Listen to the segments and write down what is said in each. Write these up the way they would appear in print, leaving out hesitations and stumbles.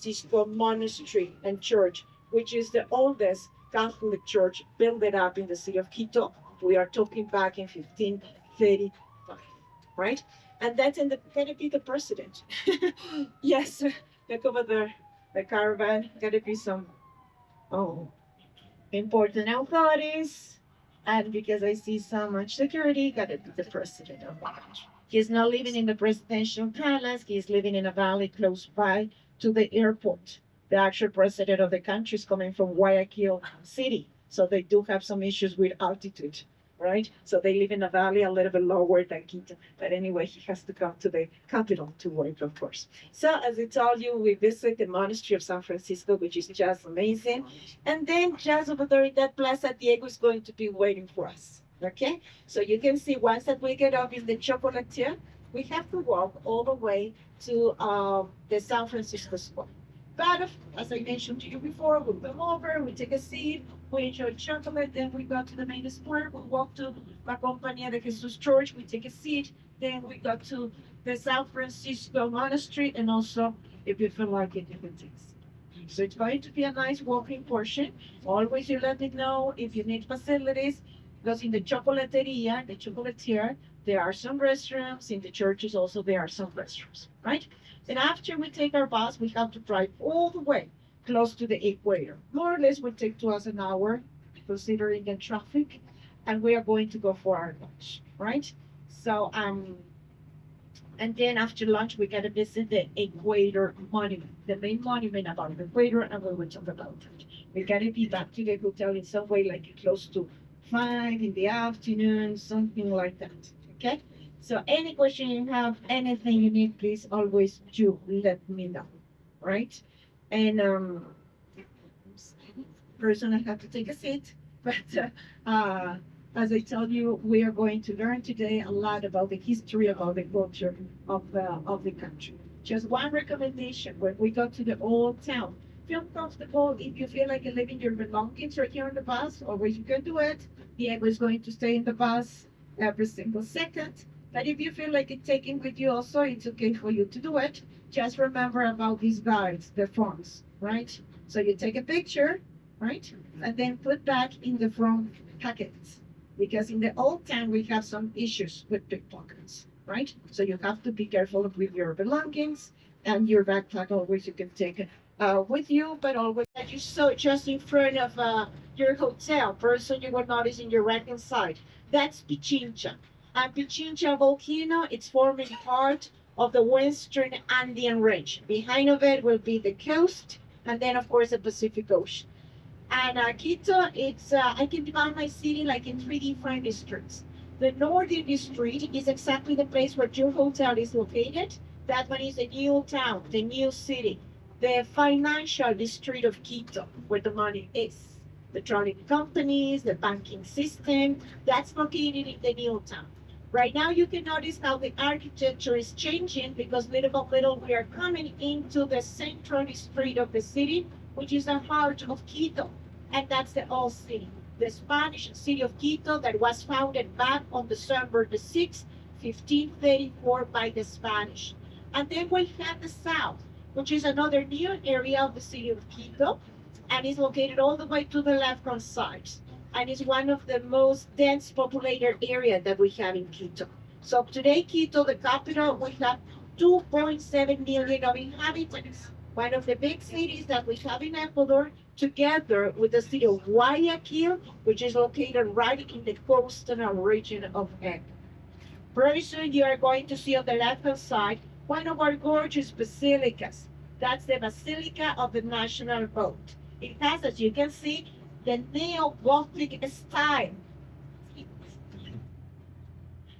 Francisco monastery and church, which is the oldest Catholic church built up in the city of Quito. We are talking back in 1535, right? And that's going to be the president. Yes, look over there, the caravan. Going to be some oh important authorities. And because I see so much security, got to be the president of the country. He's not living in the presidential palace. He's living in a valley close by to the airport. The actual president of the country is coming from Guayaquil City. So they do have some issues with altitude, right? So they live in a valley a little bit lower than Quito. But anyway, he has to come to the capital to work, of course. So as I told you, we visit the monastery of San Francisco, which is just amazing. And then just over there in that Plaza, Diego is going to be waiting for us. Okay? So you can see once that we get up in the chocolatier, we have to walk all the way to the San Francisco Square. But as I mentioned to you before, we come over, we take a seat, we enjoy chocolate, then we go to the main square, we walk to La Compañía de Jesús Church, we take a seat, then we go to the San Francisco Monastery, and also, if you feel like it, you can take a seat. So it's going to be a nice walking portion. Always you let me know if you need facilities, because in the chocolateria, the chocolatier, there are some restrooms. In the churches also, there are some restrooms, right? And after we take our bus, we have to drive all the way close to the equator. More or less will take to us an hour, considering the traffic, and we are going to go for our lunch, right? So, and then after lunch, we gotta visit the Equator Monument, the main monument about the equator, and we will talk about it. We gotta be back to the hotel in some way, like close to 5 in the afternoon, something like that. Okay? So any question you have, anything you need, please always do let me know. Right? And personally, I have to take a seat, but as I told you, we are going to learn today a lot about the history, about the culture of the country. Just one recommendation: when we go to the old town, feel comfortable. If you feel like you're leaving your belongings right here on the bus, always you can do it. Diego is going to stay in the bus every single second. But if you feel like it's taking with you also, it's okay for you to do it. Just remember about these guides, the phones, right? So you take a picture, right? And then put back in the front pockets. Because in the old town, we have some issues with pickpockets, right? So you have to be careful with your belongings, and your backpack always you can take it with you, but always that you saw just in front of your hotel. Person you will notice in your right hand side. That's Pichincha. And Pichincha volcano, it's forming part of the Western Andean Range. Behind of it will be the coast, and then of course the Pacific Ocean. And Quito, it's I can divide my city like in three different districts. The northern district is exactly the place where your hotel is located. That one is the new town, the new city, the financial district of Quito, where the money is. The trolley companies, the banking system, that's located in the new town. Right now, you can notice how the architecture is changing because little by little we are coming into the central district of the city, which is the heart of Quito, and that's the old city, the Spanish city of Quito that was founded back on December the 6th, 1534 by the Spanish. And then we have the south, which is another new area of the city of Quito, and is located all the way to the left-hand side. And is one of the most dense populated area that we have in Quito. So today, Quito, the capital, we have 2.7 million of inhabitants. One of the big cities that we have in Ecuador, together with the city of Guayaquil, which is located right in the coastal region of Ecuador. Very soon you are going to see on the left-hand side one of our gorgeous basilicas. That's the Basilica of the National Boat. It has, as you can see, the neo-Gothic style.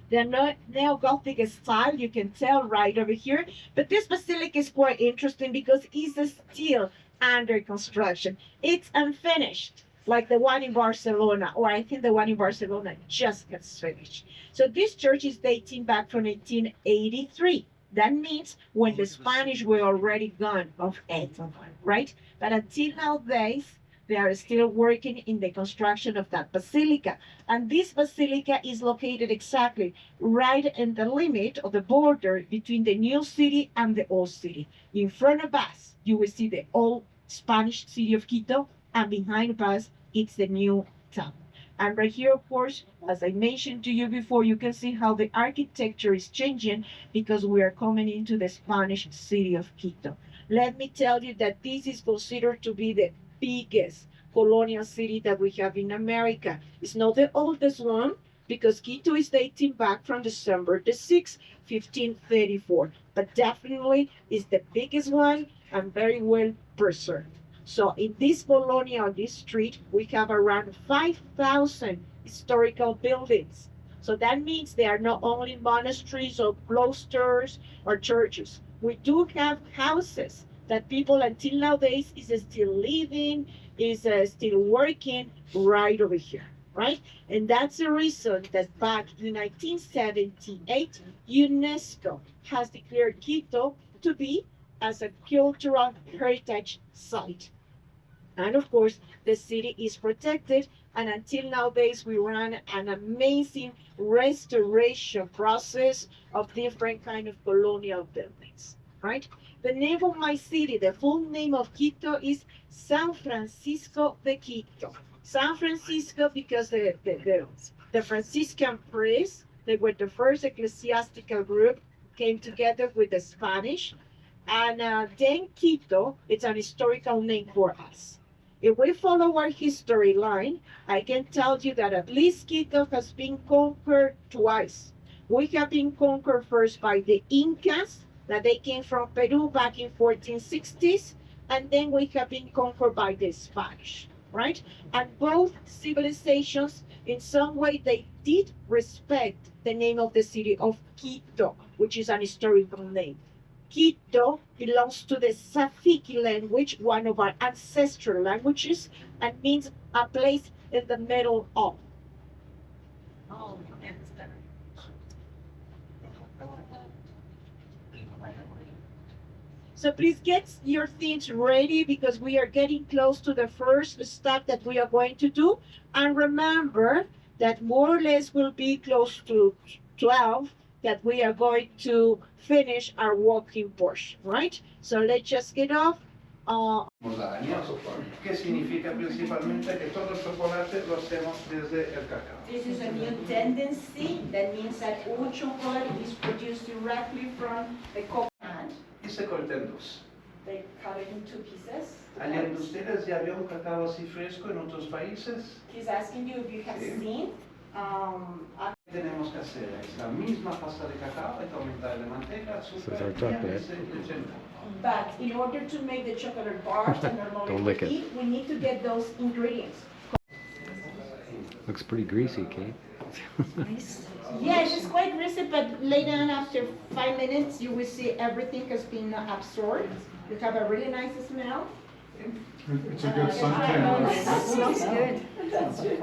The neo-Gothic style, you can tell right over here. But this basilica is quite interesting because it's still under construction. It's unfinished, like the one in Barcelona, or I think the one in Barcelona just gets finished. So this church is dating back from 1883. That means when the Spanish were already gone of Ecuador, right? But until nowadays, They are still working in the construction of that basilica. And this basilica is located exactly right in the limit of the border between the new city and the old city. In front of us, you will see the old Spanish city of Quito, and behind us, it's the new town. And right here, of course, as I mentioned to you before, you can see how the architecture is changing because we are coming into the Spanish city of Quito. Let me tell you that this is considered to be the biggest colonial city that we have in America. It's not the oldest one because Quito is dating back from December the 6th, 1534, but definitely is the biggest one and very well preserved. So in this colonia, on this street, we have around 5,000 historical buildings. So that means they are not only monasteries or cloisters or churches. We do have houses that people until nowadays is still living, is still working right over here, right? And that's the reason that back in 1978, UNESCO has declared Quito to be as a cultural heritage site. And of course, the city is protected. And until nowadays, we run an amazing restoration process of different kind of colonial buildings, right? The name of my city, the full name of Quito is San Francisco de Quito. San Francisco because the Franciscan priests, they were the first ecclesiastical group, came together with the Spanish. And then Quito, it's an historical name for us. If we follow our history line, I can tell you that at least Quito has been conquered twice. We have been conquered first by the Incas, that they came from Peru back in 1460s, and then we have been conquered by the Spanish, right? And both civilizations, in some way, they did respect the name of the city of Quito, which is an historical name. Quito belongs to the Safiki language, one of our ancestral languages, and means a place in the middle of. Oh, so please get your things ready because we are getting close to the first step that we are going to do. And remember that more or less will be close to 12 that we are going to finish our walking portion, right? So let's just get off. Que significa principalmente que todo el chocolate lo hacemos desde el cacao. This is a new tendency that means that all chocolate is produced directly from the coconut. Y se corta en dos. They cut it in two pieces. ¿Alguien de ustedes ya vio un cacao así fresco en otros países? He's asking you if you have seen. Tenemos que hacer es la misma pasta de cacao, hay que aumentarle manteca, azúcar, leche. But in order to make the chocolate bars that normally we eat, we need to get those ingredients. Looks pretty greasy, Kate. Yes, it's quite greasy, but later on, after 5 minutes, you will see everything has been absorbed. You have a really nice smell. It's a good suntan lotion. That smells good.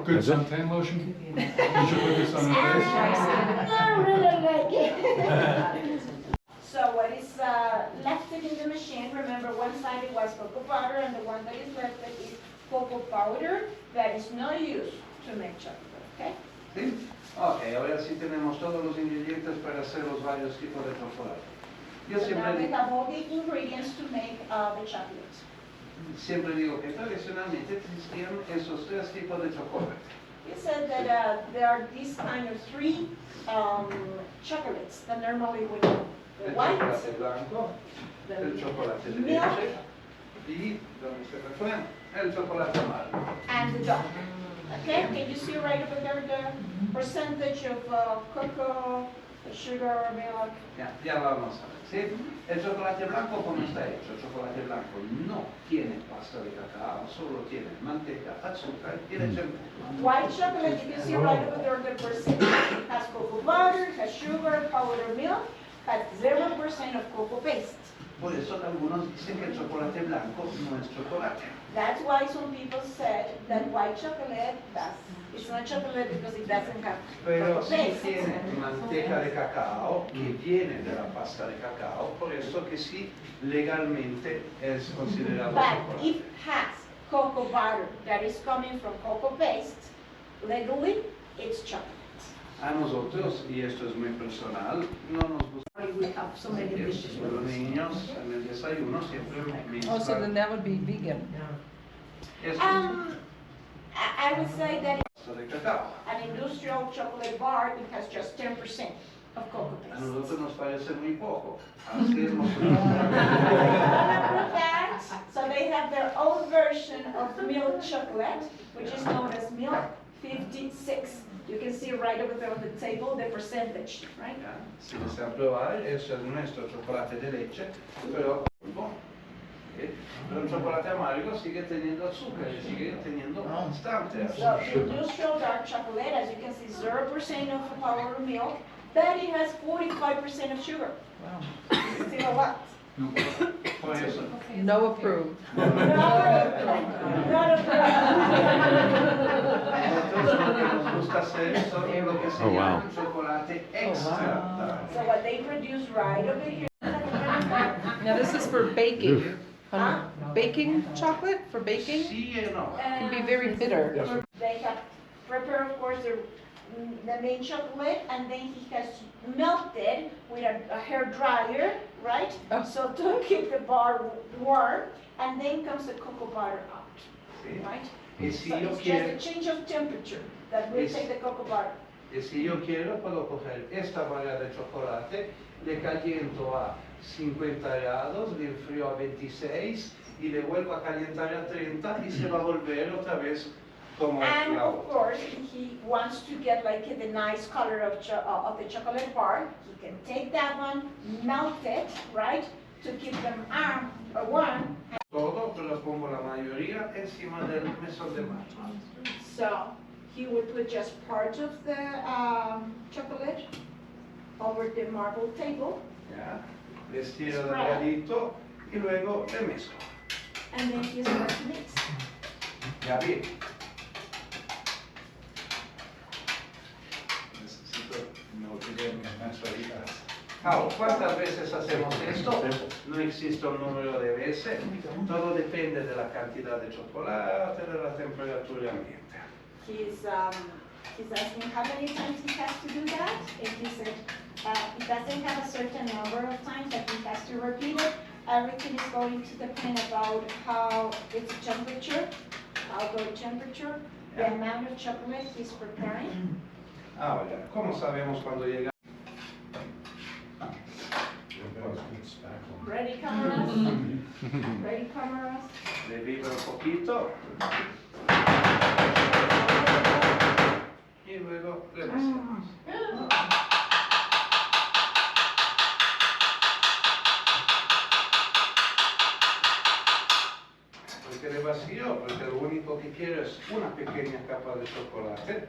Good suntan lotion? You should put this on your face. I really like it. So what is left in the machine, remember one side it was cocoa powder and the one that is left is cocoa powder that is not used to make chocolate, okay? ¿Sí? Ok, ahora sí tenemos todos los ingredientes para hacer los varios tipos de chocolate. Yo So now we siempre, have all the ingredients to make the chocolate. siempre digo que tradicionalmente existían esos tres tipos de chocolate. You said that there are these kind of three chocolates that normally we know. The El white, chocolate blanco, el chocolate de milk, leche y, ¿dónde está el refrán? El chocolate amargo. and the dark. Okay, can you see right over there the percentage of cocoa, sugar, milk? Ya vamos a ver, ¿sí? El chocolate blanco, ¿cómo está hecho? El chocolate blanco no tiene pasta de cacao, solo tiene manteca, azúcar y leche. White chocolate, you can see right over there the percentage has cocoa butter, has sugar, powdered milk, has 0% of cocoa paste. Por eso algunos dicen que el chocolate blanco no es chocolate. That's why some people said that white chocolate, it's not chocolate because it doesn't have Pero cocoa sí paste. tiene manteca de cacao que viene de la pasta de cacao, por eso que sí legalmente es considerado But chocolate. it has cocoa butter that is coming from cocoa paste, legally, it's chocolate. A nosotros, y esto es muy personal, no nos gusta We have so many dishes. que los niños en el desayuno siempre Oh, so then mezclan that would be vegan. esto I would say that de cacao. an industrial chocolate bar, it has just 10% of cocoa A paste. nosotros nos parece muy poco. Hacemos That, so they have their own version of milk chocolate, which is known as milk 56. You can see right over there on the table the percentage, right? Si desean probar, eso es nuestro chocolate de leche, pero bueno, pero el chocolate amargo sigue teniendo azúcar y sigue teniendo bastante So azúcar. the industrial dark chocolate, as you can see, 0% of powdered milk, but it has 45% of sugar. Wow. It's still a lot. Por eso. No approved. Not Nosotros lo que nos gusta hacer son lo que se Oh, wow. llama chocolate extra dark. So what they produce right over here. Now this is for baking. Baking chocolate for baking? Sí y no. Can be very bitter. They have prepared, of course, the main chocolate, and then he has melted with a hair dryer, right? Oh. So to keep the bar warm, and then comes the cocoa butter out, Sí. right? Y si So yo it's just quiero, a change of temperature that will take the cocoa butter. y si yo quiero, puedo coger esta barra de chocolate, le caliento a 50 grados, le enfrío a 26 y le vuelvo a calentar a 30 y se va a volver otra vez como And la of otra. course, if he wants to get like the nice color of the chocolate bar, he can take that one, melt it, right? To keep them warm. Todo, pero pongo la mayoría encima del mesón de mármol. So he would put just part of the chocolate over the marble table, ¿Ya? Le estiro delgadito y luego le mezclo. and then he starts to mix. Ya vi. Necesito, me olvidé mis horitas. Ahora, ¿cuántas veces hacemos esto? No existe un número de veces. Todo depende de la cantidad de chocolate, de la temperatura ambiente. He's asking how many times he has to do that, and he said he doesn't have a certain number of times that he has to repeat it. Everything is going to depend about how its temperature, outdoor temperature, the amount of chocolate he's preparing. Ahora, ¿cómo sabemos cuando llega? Ready, cameras? Ready, cameras? Le vibra un poquito y luego le mezclamos. ¿Por qué le vacío? Porque lo único que quiero es una pequeña capa de chocolate.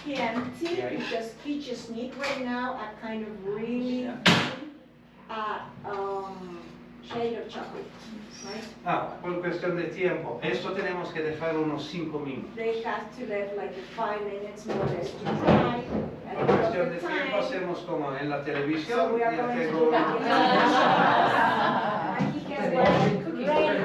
He empty Yeah. because he just need right now a kind of really shade of chocolate, right? Por cuestión de tiempo, esto tenemos que dejar unos 5 minutos. They have to let like 5 minutes more or less to dry. And Por cuestión over de the tiempo time, hacemos como en la televisión. so we are Ya going to tengo do that. And he has one ready.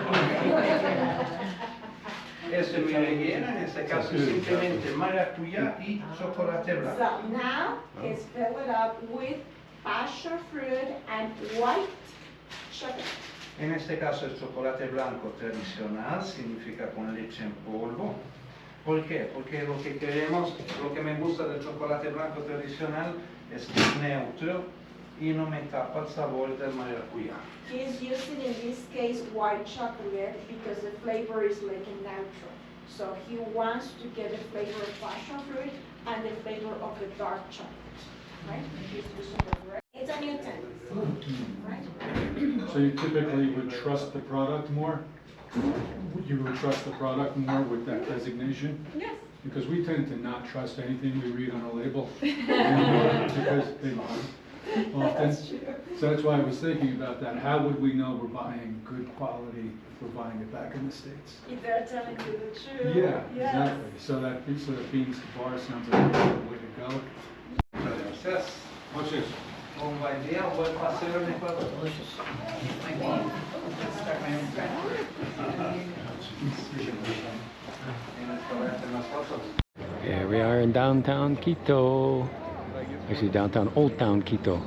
Este es mi relleno, en este caso es simplemente maracuyá y chocolate blanco. So now it's filled up with passion fruit and white chocolate. En este caso es chocolate blanco tradicional, significa con leche en polvo. ¿Por qué? Porque lo que queremos, lo que me gusta del chocolate blanco tradicional es que es neutro y no me tapa el sabor del maracuyá. He's using in this case white chocolate because the flavor is like a neutral. So he wants to get the flavor of passion fruit and the flavor of the dark chocolate, right? He's using the red. It's a new tendency, right? So you typically would trust the product more? You would trust the product more with that designation? Yes. Because we tend to not trust anything we read on a label. Because they lie often. So that's why I was thinking about that. How would we know we're buying good quality if we're buying it back in the States? If they're telling you the truth. Yeah, Yes. exactly. So that beans to bar sounds like a good way to go. Muchas gracias. What's this? O un buen día, un buen paseo en Ecuador. Here we are in downtown Quito. Actually, downtown Old Town Quito.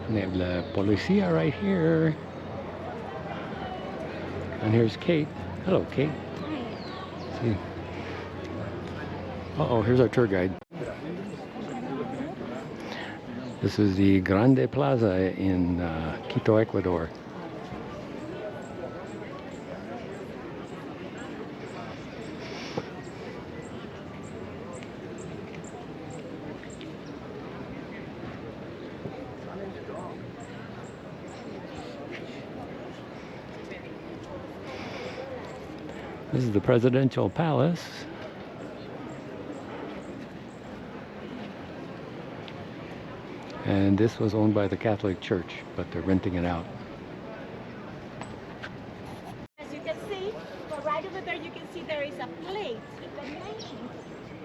And they have La Policía right here. And here's Kate. Hello, Kate. See. Uh-oh, here's our tour guide. This is the Grande Plaza in Quito, Ecuador. This is the presidential palace. And this was owned by the Catholic Church, but they're renting it out. As you can see, well, right over there you can see there is a plate that mentions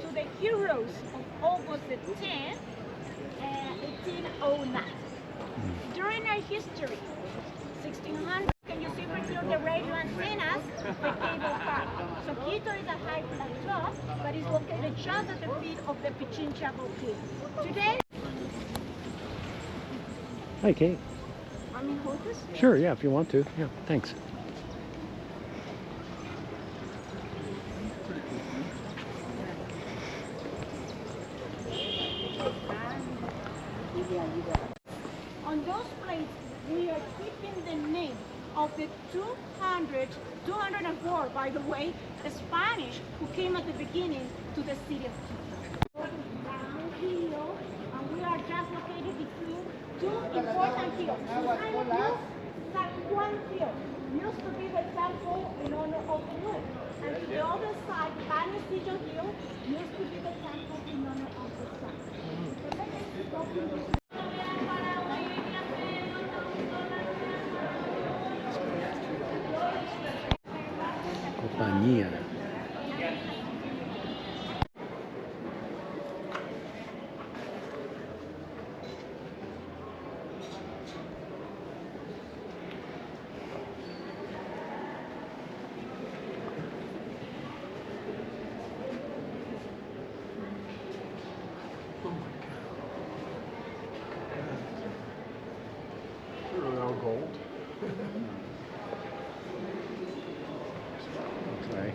to the heroes of August the 10th, 1809. During our history, 1600, can you see right here on the radio antennas, the cable car. So Quito is a high plateau, but it's located just at the feet of the Pichincha volcano. Today, Hi, Kate. want me to hold this? Sure, yeah, if you want to. Yeah, thanks. On those plates, we are keeping the name of the 204, by the way, Spanish who came at the beginning to the city of Quito. Downhill, and we are just located between two important hills. Behind us, San Juan Hill used to be the temple in honor of the moon. And to the other side, Panicillo Hill used to be the temple in honor of the sun. So let us go through this. Compañía. Okay.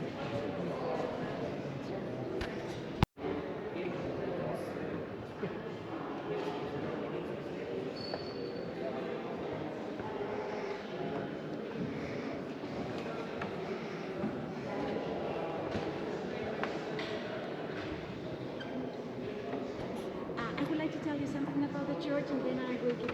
I would like to tell you something about the church, and then I will give you.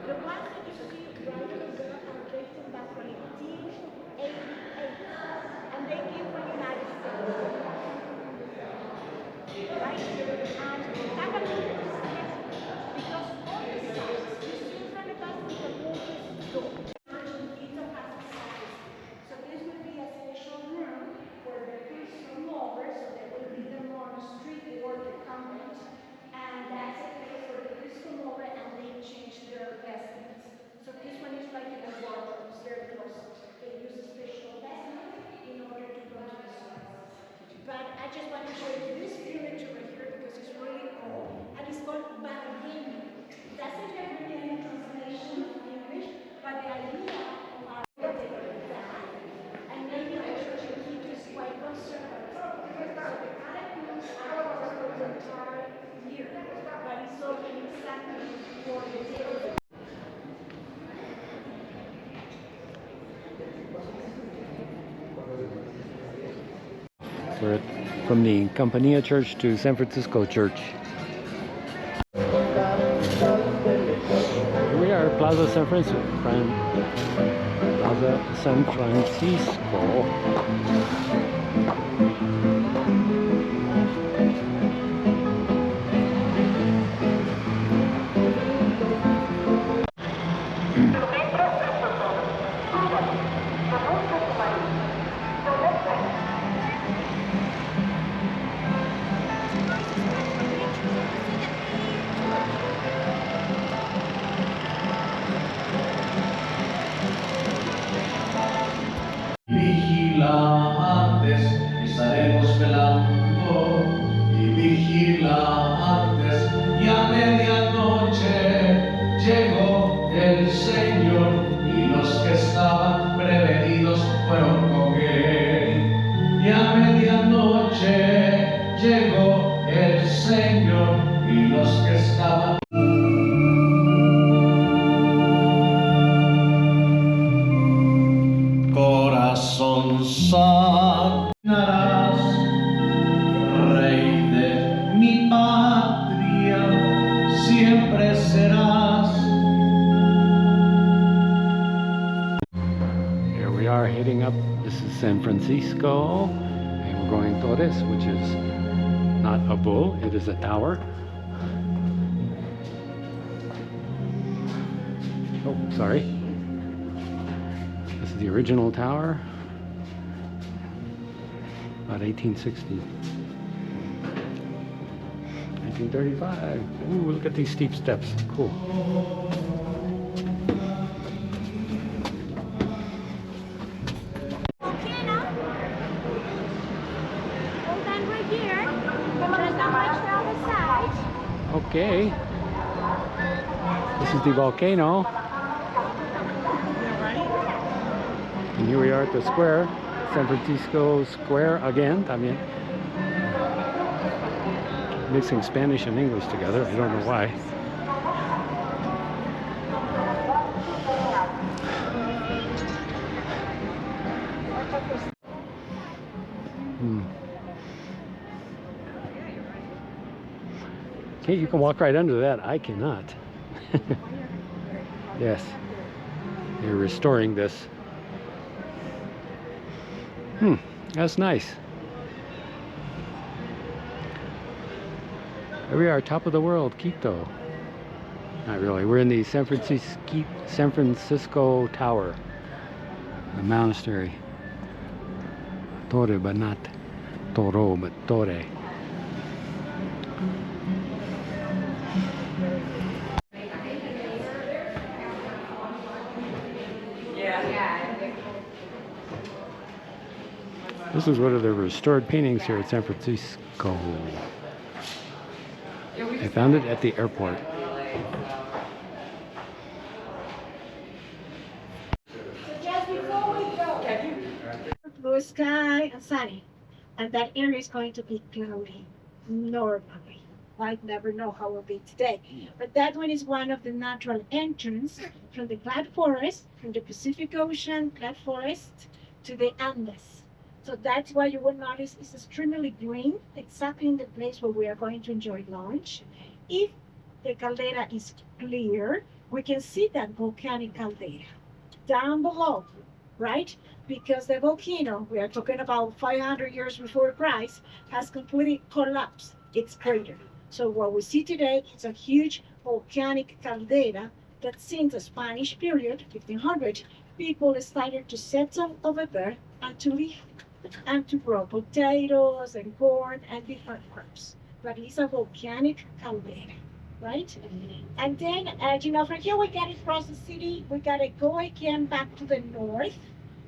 The ones that you see right over there are dating back from 1888, and they came from the United States. Right? And have a look at this because on the sides, you see in front of us is a multi door. Quito has a sacristy. So this will be a special room where the priests come over, so that will be the monastery or the convent. And that's a place where the priests come over and they change their vestments. So this one is like in a wardrobe, it's very close. They use a special vestment in order to go to the services. But I just want to show you this furniture right here because it's really We're from the Compañía Church to San Francisco Church. Here we are, Plaza San Francisco. Plaza San Francisco. Vigilantes estaremos velando y vigilantes y a medianoche llegó el Señor y los que estaban prevenidos fueron con él y a medianoche llegó el Señor y los que estaban corazón sanarás, Rey de mi patria, siempre serás. Here we are heading up. This is San Francisco, and we're going Torres, which is not a bull, it is a tower. Oh, sorry. This is the original tower, about 1860. 1935. Ooh, look at these steep steps. Cool. Volcano. Hold on right here. There's not much on the side. Okay. This is the volcano. And here we are at the square, San Francisco Square again, también. Mixing Spanish and English together, I don't know why. Okay, you can walk right under that. I cannot. Yes, they're restoring this. That's nice. Here we are, top of the world, Quito. Not really. We're in the San Francisco Tower, the monastery. Torre, but not Toro, but Torre. This is one of the restored paintings here at San Francisco. I found it at the airport. So just before we go. Blue sky and sunny. And that area is going to be cloudy normally. I never know how it will be today. But that one is one of the natural entrance from the cloud forest, from the Pacific Ocean cloud forest to the Andes. So that's why you will notice it's extremely green, exactly in the place where we are going to enjoy lunch. If the caldera is clear, we can see that volcanic caldera down below, right? Because the volcano, we are talking about 500 years before Christ, has completely collapsed its crater. So what we see today is a huge volcanic caldera that since the Spanish period, 1500, people started to settle over there and to live and to grow potatoes and corn and different crops. But it's a volcanic caldera, right? And then, you know, from here we got to cross the city. We got to go again back to the north.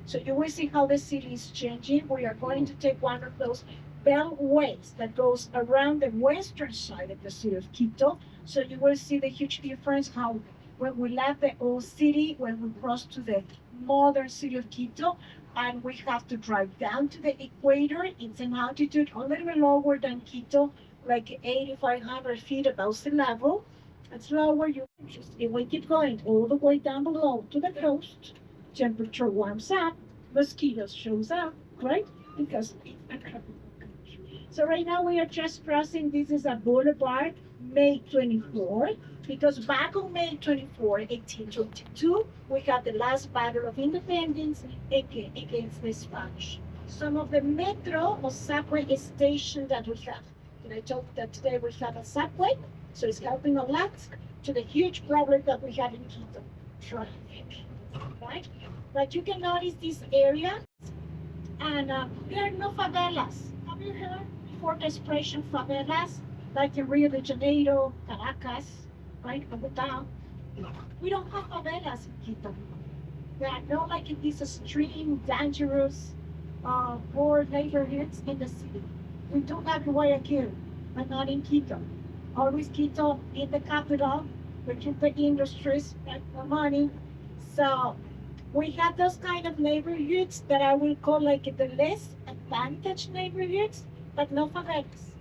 So you will see how the city is changing. We are going to take one of those beltways that goes around the western side of the city of Quito. So you will see the huge difference how when we left the old city, when we crossed to the modern city of Quito, and we have to drive down to the equator. It's an altitude a little bit lower than Quito, like 8,500 feet above sea level. It's lower. If we keep going all the way down below to the coast, temperature warms up, mosquitoes shows up, right? Because it's So right now we are just crossing, this is a boulevard, May 24, because back on May 24, 1822, we had the last battle of independence against the Spanish. Some of the metro or subway station that we have, and I told you that today we have a subway, so it's helping a lot to the huge problem that we have in Quito, traffic, right? But you can notice this area, and there are no favelas. Have you heard before the expression favelas, like in Rio de Janeiro, Caracas, right, Bogota? We don't have favelas in Quito. There are no like in these extreme, dangerous, poor neighborhoods in the city. We do have in Guayaquil, but not in Quito. Always Quito in the capital, which is the industries and the money. So we have those kind of neighborhoods that I will call like the less advantaged neighborhoods, but no favelas.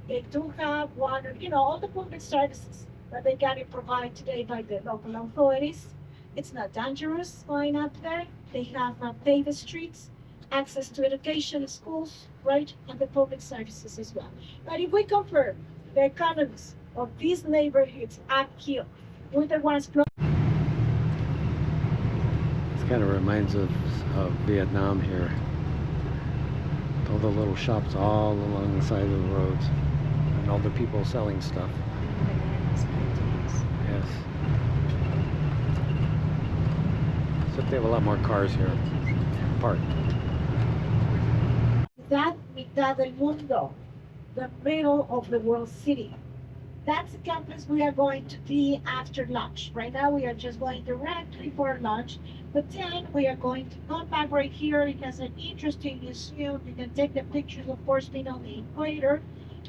They do have water, all the public services that they got to provide today by the local authorities. It's not dangerous going up there. They have paved streets, access to education, schools, right, and the public services as well. But if we compare the economies of these neighborhoods up here with the ones close, This kind of reminds us of Vietnam here. All the little shops all along the side of the roads, and all the people selling stuff. Yes. Except they have a lot more cars here parked. that Mitad del Mundo, the middle of the world city. That's the campus we are going to be after lunch. Right now we are just going directly for lunch, but then we are going to come back right here. It has an interesting museum. You can take the pictures, of course, being on the equator.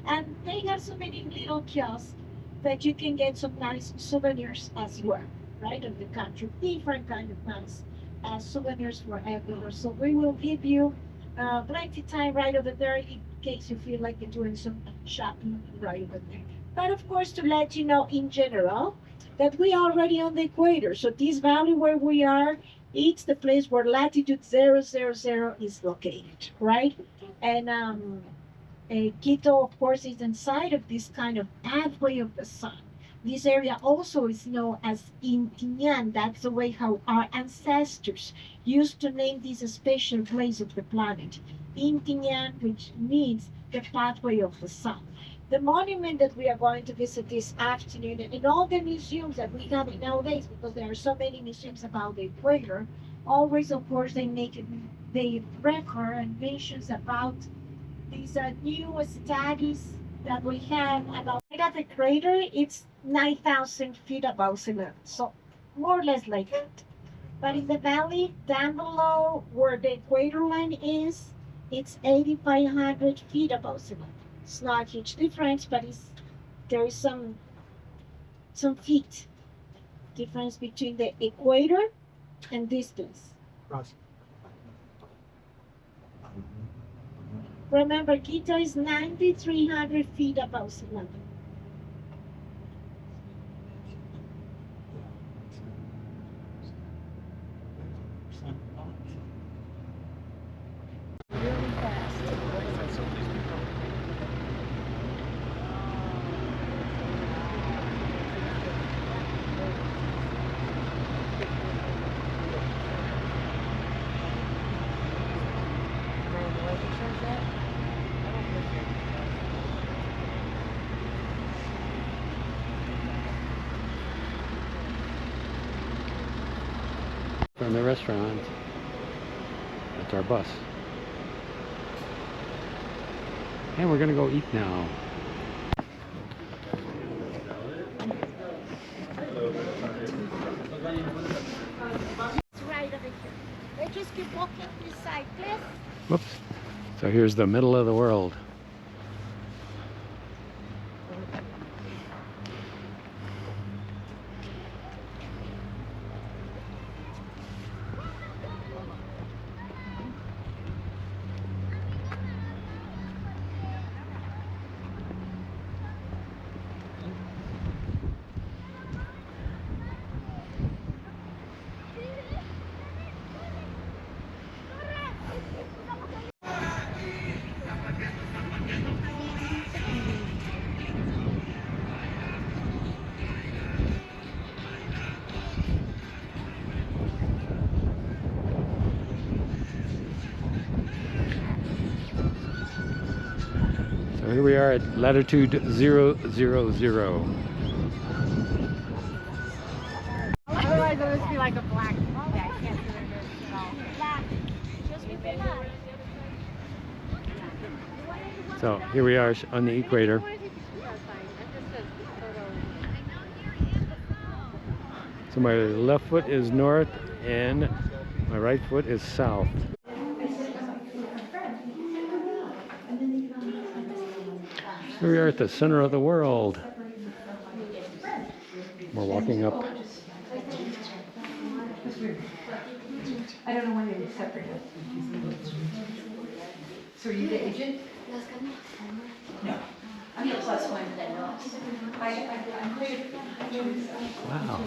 And they have so many little kiosks that you can get some nice souvenirs as well, right, of the country. Different kind of nice souvenirs for everywhere. So we will give you plenty time right over there in case you feel like you're doing some shopping right over there. But of course, to let you know in general that we are already on the equator. So this valley where we are, it's the place where latitude 000 is located, right? And Quito, of course, is inside of this kind of pathway of the sun. This area also is known as Intiñan. That's the way how our ancestors used to name this special place of the planet. Intiñan, which means the pathway of the sun. The monument that we are going to visit this afternoon, and all the museums that we have nowadays, because there are so many museums about the equator, always, of course, they record and mentions about these new studies that we have about the crater. It's 9,000 feet above sea level, so more or less like that. But in the valley down below where the equator line is, it's 8,500 feet above sea level. It's not a huge difference, but there is some feet difference between the equator and this place. Remember, Quito is 9,300 feet above sea level. Really fast. From the restaurant, that's our bus. And we're gonna go eat now. It's right over here. Let's just keep walking this side, please. Whoops. So here's the middle of the world. So here we are at latitude 000. Otherwise, it would be like a black. Yeah, I can't do it at all. Just with the line. So here we are on the equator. So my left foot is north and my right foot is south. Here we are at the center of the world. We're walking up. I don't know why they were separated. So are you the agent? No. I'm the plus one. I'm clear. Wow.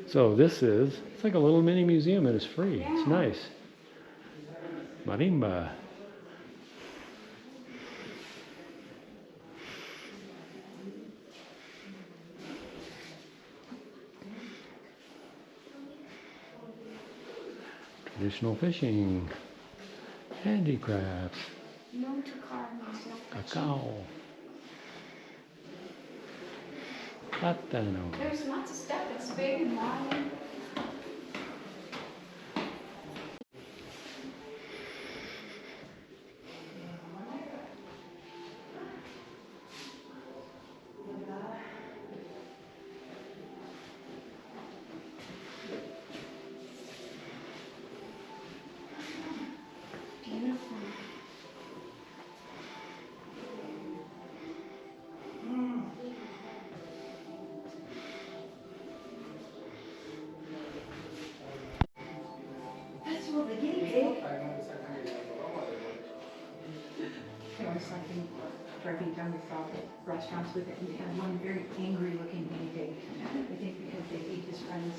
So this is, it's like a little mini museum and it's free. It's nice. Marimba. Traditional fishing, handicrafts, cacao, plátano. There's lots of stuff that's big and wide. Beautiful. That's what the guinea pig. There was something driving down, we saw the restaurants with it, and they had one very angry looking guinea pig. I think because they ate his friends.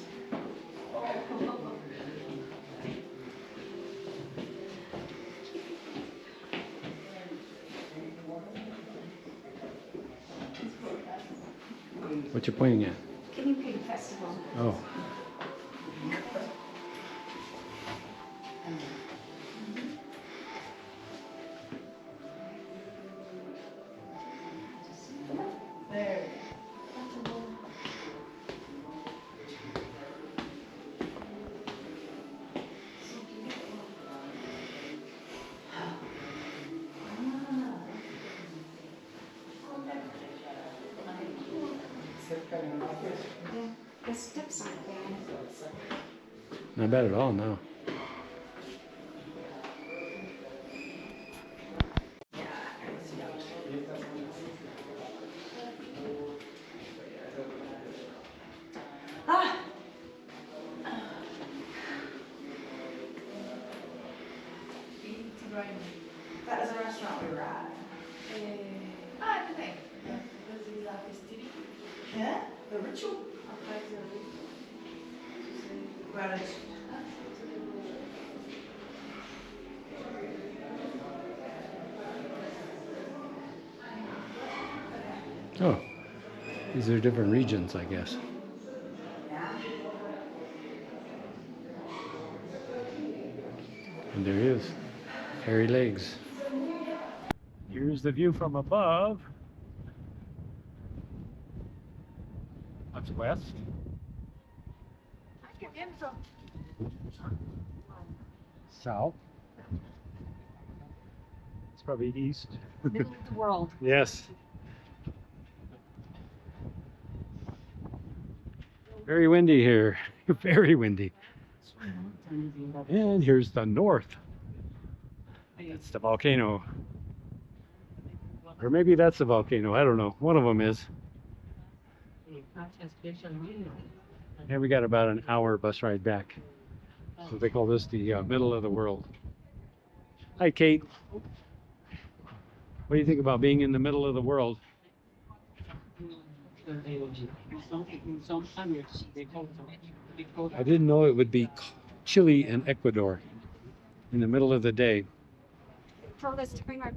What you pointing at? Guinea pig festival. Oh. There. The steps aren't bad. Not bad at all, no. Ah! That was a restaurant we were at. Ah, good thing. Yeah, the ritual. About it. Oh, these are different regions, I guess. And there he is, hairy legs. Here's the view from above. That's west. South. It's probably east. Middle of the world. Yes. Very windy here. Very windy. And here's the north. That's the volcano. Or maybe that's the volcano. I don't know. One of them is. And we got about an hour bus ride back. So they call this the middle of the world. Hi, Kate. What do you think about being in the middle of the world? I didn't know it would be Chile and Ecuador in the middle of the day. Told us to bring our